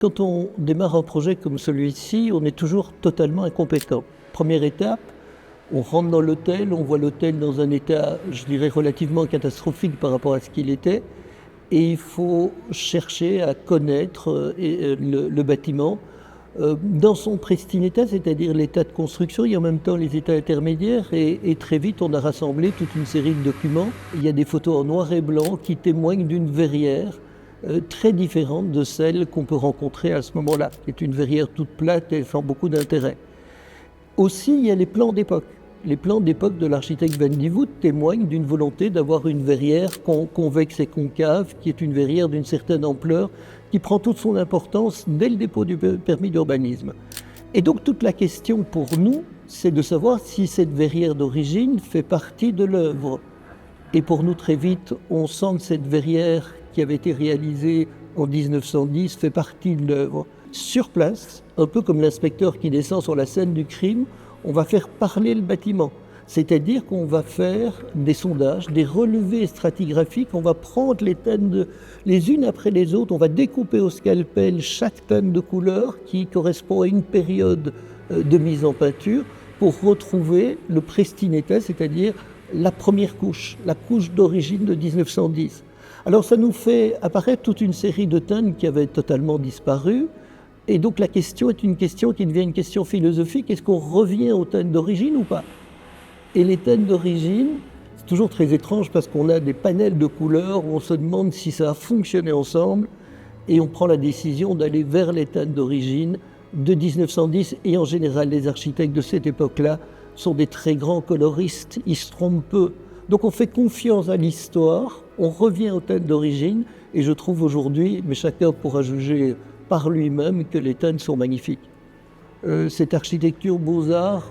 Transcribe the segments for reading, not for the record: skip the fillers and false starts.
Quand on démarre un projet comme celui-ci, on est toujours totalement incompétent. Première étape, on rentre dans l'hôtel, on voit l'hôtel dans un état, je dirais, relativement catastrophique par rapport à ce qu'il était, et il faut chercher à connaître le bâtiment dans son pristine état, c'est-à-dire l'état de construction et en même temps les états intermédiaires, et très vite on a rassemblé toute une série de documents. Il y a des photos en noir et blanc qui témoignent d'une verrière très différente de celle qu'on peut rencontrer à ce moment-là, qui est une verrière toute plate et sans beaucoup d'intérêt. Aussi, il y a les plans d'époque. Les plans d'époque de l'architecte Van Dievoet témoignent d'une volonté d'avoir une verrière convexe et concave, qui est une verrière d'une certaine ampleur, qui prend toute son importance dès le dépôt du permis d'urbanisme. Et donc toute la question pour nous, c'est de savoir si cette verrière d'origine fait partie de l'œuvre. Et pour nous, très vite, on sent que cette verrière qui avait été réalisée en 1910 fait partie de l'œuvre. Sur place, un peu comme l'inspecteur qui descend sur la scène du crime, on va faire parler le bâtiment. C'est-à-dire qu'on va faire des sondages, des relevés stratigraphiques, on va prendre les teintes les unes après les autres, on va découper au scalpel chaque teinte de couleur qui correspond à une période de mise en peinture pour retrouver le pristine état, c'est-à-dire la première couche, la couche d'origine de 1910. Alors ça nous fait apparaître toute une série de teintes qui avaient totalement disparu. Et donc la question est une question qui devient une question philosophique. Est-ce qu'on revient aux teintes d'origine ou pas? Et les teintes d'origine, c'est toujours très étrange parce qu'on a des panels de couleurs où on se demande si ça a fonctionné ensemble et on prend la décision d'aller vers les teintes d'origine de 1910. Et en général, les architectes de cette époque-là sont des très grands coloristes, ils se trompent peu. Donc on fait confiance à l'histoire, on revient aux teintes d'origine, et je trouve aujourd'hui, mais chacun pourra juger par lui-même, que les teintes sont magnifiques. Cette architecture beaux-arts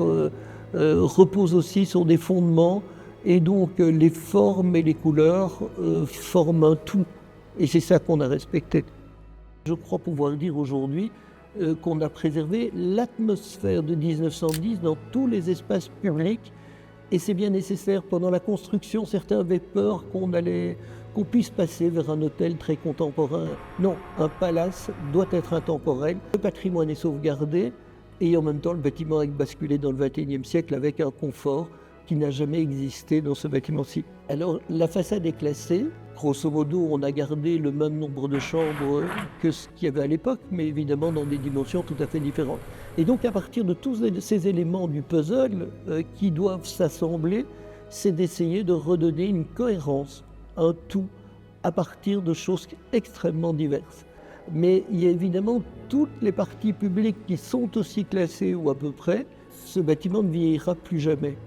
repose aussi sur des fondements, et donc les formes et les couleurs forment un tout, et c'est ça qu'on a respecté. Je crois pouvoir dire aujourd'hui qu'on a préservé l'atmosphère de 1910 dans tous les espaces publics. Et c'est bien nécessaire. Pendant la construction, certains avaient peur qu'on puisse passer vers un hôtel très contemporain. Non, un palace doit être intemporel. Le patrimoine est sauvegardé et en même temps, le bâtiment a basculé dans le XXIe siècle avec un confort qui n'a jamais existé dans ce bâtiment-ci. Alors, la façade est classée. Grosso modo, on a gardé le même nombre de chambres que ce qu'il y avait à l'époque, mais évidemment dans des dimensions tout à fait différentes. Et donc, à partir de tous ces éléments du puzzle qui doivent s'assembler, c'est d'essayer de redonner une cohérence, un tout, à partir de choses extrêmement diverses. Mais il y a évidemment toutes les parties publiques qui sont aussi classées, ou à peu près. Ce bâtiment ne vieillira plus jamais.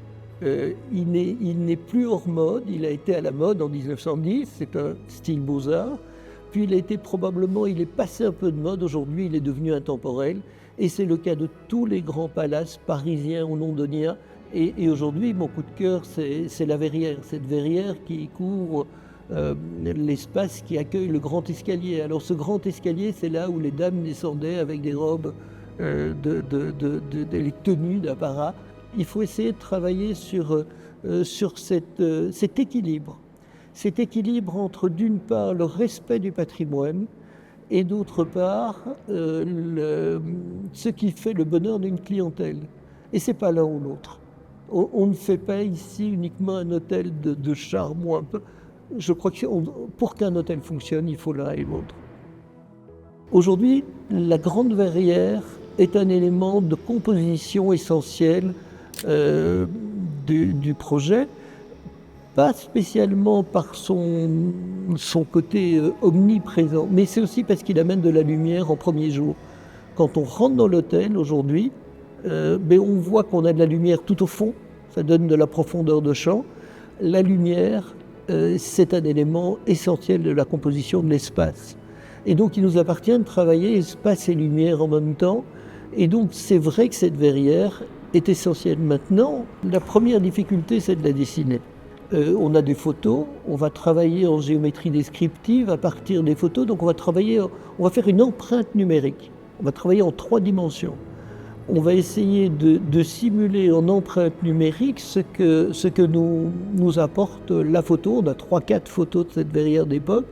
Il n'est plus hors mode, il a été à la mode en 1910, c'est un style beaux-arts, puis il est passé un peu de mode, aujourd'hui il est devenu intemporel, et c'est le cas de tous les grands palaces parisiens ou londoniens, et aujourd'hui mon coup de cœur c'est la verrière, cette verrière qui couvre l'espace qui accueille le grand escalier. Alors ce grand escalier, c'est là où les dames descendaient avec des robes, des tenues d'apparat. Il faut essayer de travailler sur cet équilibre. Cet équilibre entre, d'une part, le respect du patrimoine et, d'autre part, ce qui fait le bonheur d'une clientèle. Et ce n'est pas l'un ou l'autre. On ne fait pas ici uniquement un hôtel de charme ou un peu. Je crois que pour qu'un hôtel fonctionne, il faut l'un et l'autre. Aujourd'hui, la grande verrière est un élément de composition essentiel du projet, pas spécialement par son côté omniprésent, mais c'est aussi parce qu'il amène de la lumière en premier jour. Quand on rentre dans l'hôtel aujourd'hui, on voit qu'on a de la lumière tout au fond, ça donne de la profondeur de champ. La lumière, c'est un élément essentiel de la composition de l'espace. Et donc il nous appartient de travailler espace et lumière en même temps. Et donc c'est vrai que cette verrière est essentielle. Maintenant, la première difficulté, c'est de la dessiner. On a des photos, on va travailler en géométrie descriptive à partir des photos, donc on va faire une empreinte numérique. On va travailler en 3 dimensions. On va essayer de simuler en empreinte numérique ce que nous apporte la photo. On a 3-4 photos de cette verrière d'époque.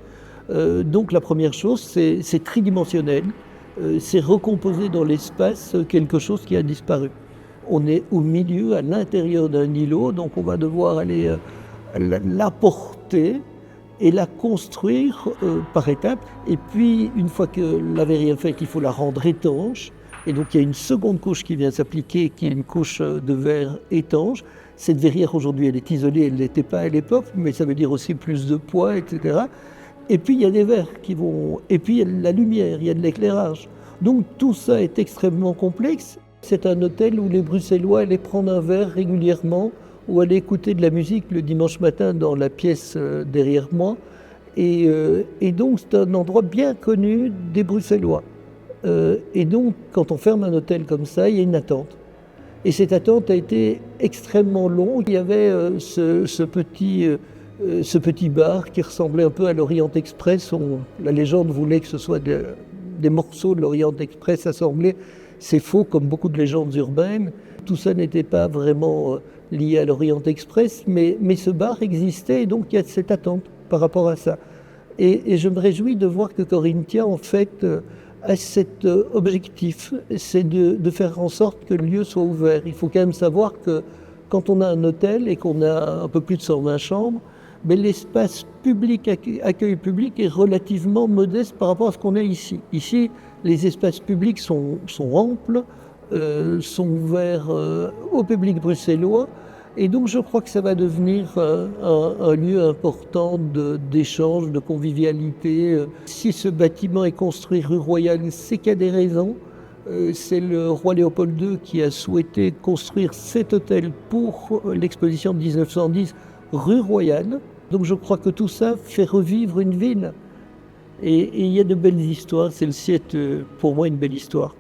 Donc la première chose, c'est tridimensionnel. c'est recomposer dans l'espace quelque chose qui a disparu. On est au milieu, à l'intérieur d'un îlot, donc on va devoir aller l'apporter et la construire par étapes. Et puis, une fois que la verrière est faite, il faut la rendre étanche. Et donc, il y a une seconde couche qui vient s'appliquer, qui est une couche de verre étanche. Cette verrière, aujourd'hui, elle est isolée, elle ne l'était pas à l'époque, mais ça veut dire aussi plus de poids, etc. Et puis, il y a des verres qui vont... Et puis, il y a de la lumière, il y a de l'éclairage. Donc, tout ça est extrêmement complexe. C'est un hôtel où les Bruxellois allaient prendre un verre régulièrement ou allaient écouter de la musique le dimanche matin dans la pièce derrière moi. Et donc, c'est un endroit bien connu des Bruxellois. Et donc, quand on ferme un hôtel comme ça, il y a une attente. Et cette attente a été extrêmement longue. Il y avait ce petit bar qui ressemblait un peu à l'Orient Express. La légende voulait que ce soit des morceaux de l'Orient Express assemblés. C'est faux, comme beaucoup de légendes urbaines. Tout ça n'était pas vraiment lié à l'Orient Express, mais ce bar existait et donc il y a cette attente par rapport à ça. Et je me réjouis de voir que Corinthia, en fait, a cet objectif, c'est de faire en sorte que le lieu soit ouvert. Il faut quand même savoir que quand on a un hôtel et qu'on a un peu plus de 120 chambres, mais l'espace public, accueil public est relativement modeste par rapport à ce qu'on a ici. Ici, les espaces publics sont amples, sont ouverts au public bruxellois, et donc je crois que ça va devenir un lieu important d'échange, de convivialité. Si ce bâtiment est construit rue Royale, c'est qu'il y a des raisons. C'est le roi Léopold II qui a souhaité construire cet hôtel pour l'exposition de 1910 rue Royale. Donc je crois que tout ça fait revivre une ville. Et il y a de belles histoires. Celle-ci est pour moi une belle histoire.